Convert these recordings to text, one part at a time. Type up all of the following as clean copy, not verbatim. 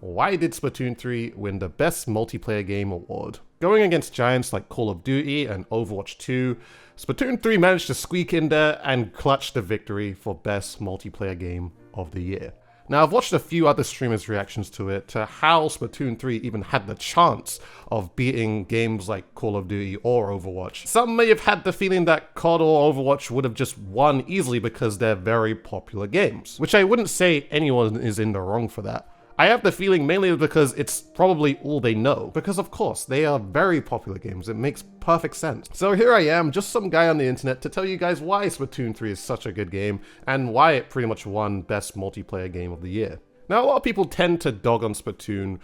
why did Splatoon 3 win the Best Multiplayer Game award? Going against giants like Call of Duty and Overwatch 2, Splatoon 3 managed to squeak in there and clutch the victory for Best Multiplayer Game of the Year. Now, I've watched a few other streamers' reactions to it, to how Splatoon 3 even had the chance of beating games like Call of Duty or Overwatch. Some may have had the feeling that COD or Overwatch would have just won easily because they're very popular games, which I wouldn't say anyone is in the wrong for that. I have the feeling mainly because it's probably all they know, because of course, they are very popular games, it makes perfect sense. So here I am, just some guy on the internet to tell you guys why Splatoon 3 is such a good game, and why it pretty much won Best Multiplayer Game of the Year. Now, a lot of people tend to dog on Splatoon,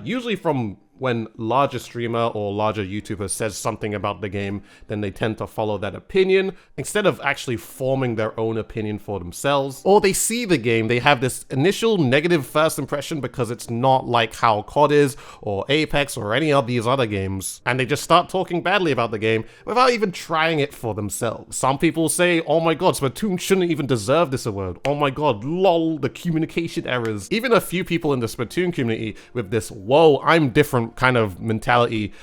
usually from when larger streamer or larger YouTuber says something about the game, then they tend to follow that opinion instead of actually forming their own opinion for themselves. Or they see the game, they have this initial negative first impression because it's not like how COD is or Apex or any of these other games, and they just start talking badly about the game without even trying it for themselves. Some people say, oh my god, Splatoon shouldn't even deserve this award. Oh my god, lol, the communication errors. Even a few people in the Splatoon community with this, whoa, I'm different kind of mentality,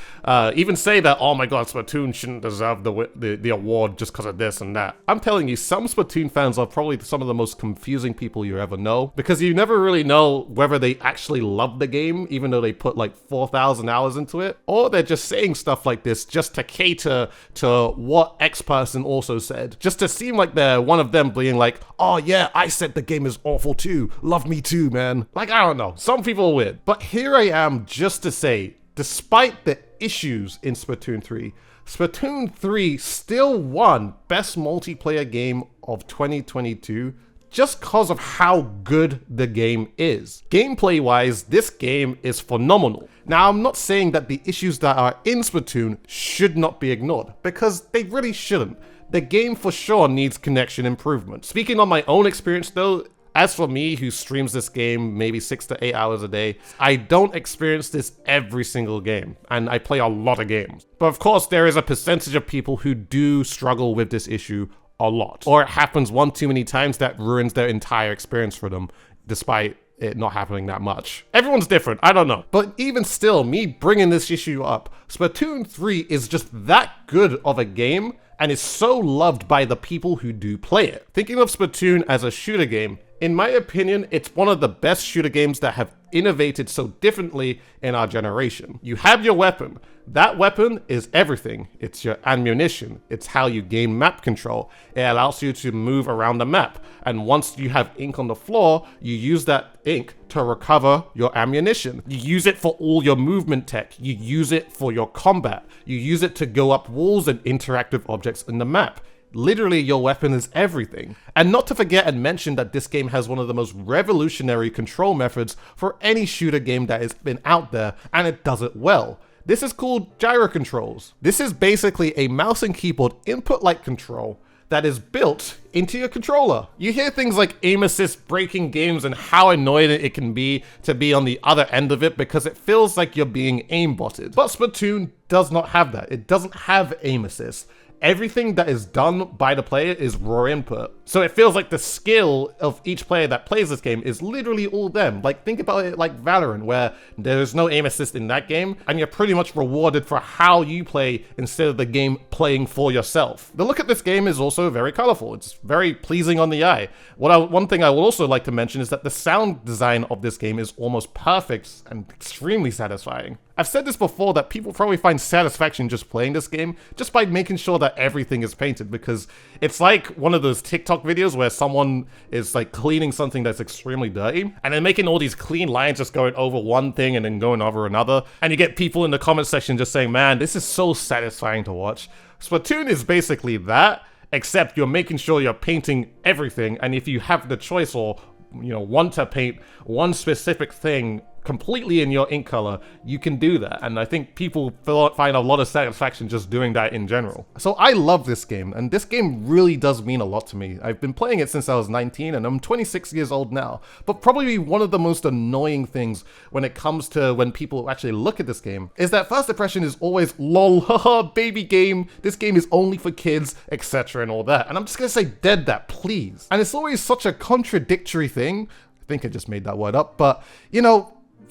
even say that, oh my god, Splatoon shouldn't deserve the award just because of this and that. I'm telling you, some Splatoon fans are probably some of the most confusing people you ever know, because you never really know whether they actually love the game, even though they put like 4,000 hours into it, or they're just saying stuff like this just to cater to what X person also said, just to seem like they're one of them being like, oh yeah, I said the game is awful too, love me too, man. Like, I don't know, some people are weird. But here I am just to say, despite the issues in Splatoon 3, Splatoon 3 still won Best Multiplayer Game of 2022 just because of how good the game is. Gameplay-wise, this game is phenomenal. Now, I'm not saying that the issues that are in Splatoon should not be ignored, because they really shouldn't. The game for sure needs connection improvement. Speaking on my own experience though, as for me, who streams this game maybe 6 to 8 hours a day, I don't experience this every single game, and I play a lot of games. But of course, there is a percentage of people who do struggle with this issue a lot. Or it happens one too many times that ruins their entire experience for them, despite it not happening that much. Everyone's different, I don't know. But even still, me bringing this issue up, Splatoon 3 is just that good of a game, and is so loved by the people who do play it. Thinking of Splatoon as a shooter game, in my opinion, it's one of the best shooter games that have innovated so differently in our generation. You have your weapon. That weapon is everything. It's your ammunition. It's how you gain map control. It allows you to move around the map. And once you have ink on the floor, you use that ink to recover your ammunition. You use it for all your movement tech. You use it for your combat. You use it to go up walls and interactive objects in the map. Literally, your weapon is everything. And not to forget and mention that this game has one of the most revolutionary control methods for any shooter game that has been out there, and it does it well. This is called gyro controls. This is basically a mouse and keyboard input-like control that is built into your controller. You hear things like aim assist breaking games and how annoying it can be to be on the other end of it because it feels like you're being aimbotted. But Splatoon does not have that. It doesn't have aim assist. Everything that is done by the player is raw input. So it feels like the skill of each player that plays this game is literally all them. Like, think about it like Valorant, where there's no aim assist in that game, and you're pretty much rewarded for how you play instead of the game playing for yourself. The look at this game is also very colorful. It's very pleasing on the eye. One thing I will also like to mention is that the sound design of this game is almost perfect and extremely satisfying. I've said this before, that people probably find satisfaction just playing this game, just by making sure that everything is painted, because it's like one of those TikTok videos where someone is like cleaning something that's extremely dirty, and then making all these clean lines just going over one thing and then going over another, and you get people in the comment section just saying, man, this is so satisfying to watch. Splatoon is basically that, except you're making sure you're painting everything, and if you have the choice or want to paint one specific thing completely in your ink color, you can do that, and I think people find a lot of satisfaction just doing that in general. So I love this game, and this game really does mean a lot to me. I've been playing it since I was 19, and I'm 26 years old now, but probably one of the most annoying things when it comes to when people actually look at this game is that first impression is always, lol, haha, baby game, this game is only for kids, etc. and all that, and I'm just gonna say dead that, please. And it's always such a contradictory thing. I think I just made that word up, but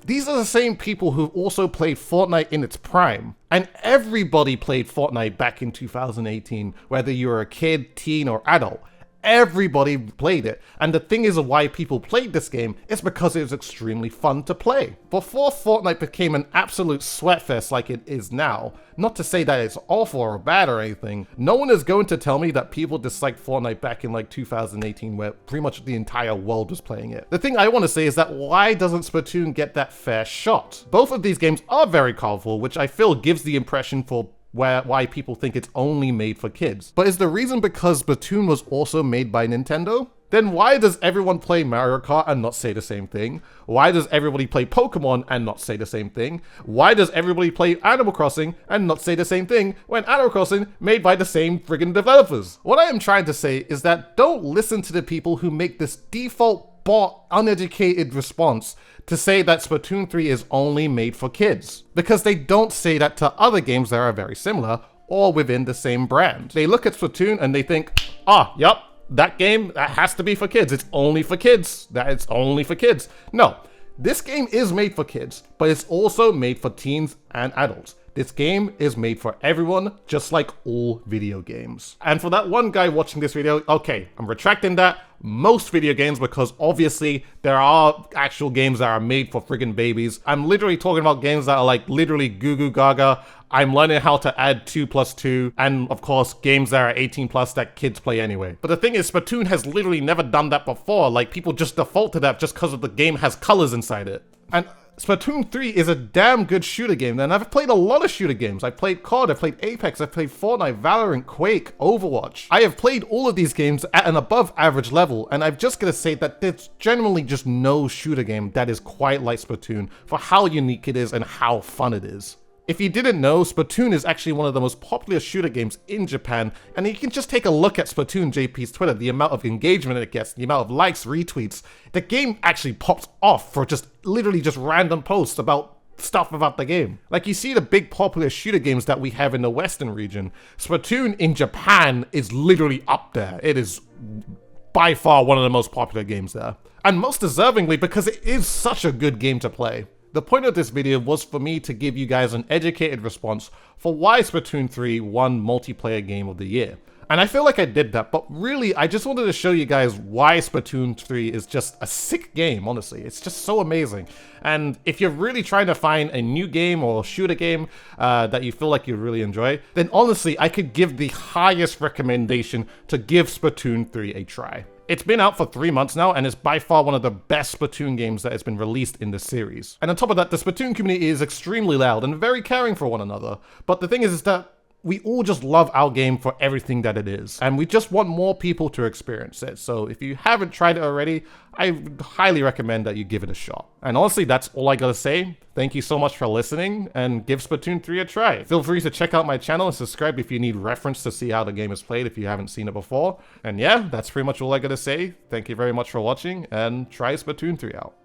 These are the same people who also played Fortnite in its prime. And everybody played Fortnite back in 2018, whether you were a kid, teen, or adult. Everybody played it, and the thing is why people played this game is because it was extremely fun to play. Before Fortnite became an absolute sweatfest like it is now, not to say that it's awful or bad or anything, no one is going to tell me that people disliked Fortnite back in like 2018 where pretty much the entire world was playing it. The thing I want to say is that why doesn't Splatoon get that fair shot? Both of these games are very colorful, which I feel gives the impression for why people think it's only made for kids. But is the reason because Splatoon was also made by Nintendo? Then why does everyone play Mario Kart and not say the same thing? Why does everybody play Pokemon and not say the same thing? Why does everybody play Animal Crossing and not say the same thing when Animal Crossing made by the same friggin' developers? What I am trying to say is that don't listen to the people who make this default bought, uneducated response to say that Splatoon 3 is only made for kids, because they don't say that to other games that are very similar or within the same brand. They look at Splatoon and they think, yep, that game, that has to be for kids. It's only for kids. It's only for kids. No, this game is made for kids, but it's also made for teens and adults. This game is made for everyone, just like all video games. And for that one guy watching this video, okay, I'm retracting that. Most video games, because obviously there are actual games that are made for friggin' babies. I'm literally talking about games that are like literally goo goo gaga. I'm learning how to add 2+2, and of course games that are 18+ that kids play anyway. But the thing is, Splatoon has literally never done that before. Like, people just default to that just because of the game has colors inside it. And Splatoon 3 is a damn good shooter game, and I've played a lot of shooter games. I've played COD, I've played Apex, I've played Fortnite, Valorant, Quake, Overwatch. I have played all of these games at an above average level, and I'm just gonna say that there's generally just no shooter game that is quite like Splatoon for how unique it is and how fun it is. If you didn't know, Splatoon is actually one of the most popular shooter games in Japan, and you can just take a look at Splatoon JP's Twitter, the amount of engagement it gets, the amount of likes, retweets. The game actually pops off for just literally just random posts about stuff about the game. Like, you see the big popular shooter games that we have in the Western region. Splatoon in Japan is literally up there. It is by far one of the most popular games there. And most deservingly, because it is such a good game to play. The point of this video was for me to give you guys an educated response for why Splatoon 3 won Multiplayer Game of the Year. And I feel like I did that, but really, I just wanted to show you guys why Splatoon 3 is just a sick game, honestly. It's just so amazing. And if you're really trying to find a new game or shooter game that you feel like you really enjoy, then honestly, I could give the highest recommendation to give Splatoon 3 a try. It's been out for 3 months now, and it's by far one of the best Splatoon games that has been released in the series. And on top of that, the Splatoon community is extremely loud and very caring for one another. But the thing is that we all just love our game for everything that it is, and we just want more people to experience it. So if you haven't tried it already, I would highly recommend that you give it a shot. And honestly, that's all I gotta say. Thank you so much for listening, and give Splatoon 3 a try. Feel free to check out my channel and subscribe if you need reference to see how the game is played if you haven't seen it before. And yeah, that's pretty much all I gotta say. Thank you very much for watching, and try Splatoon 3 out.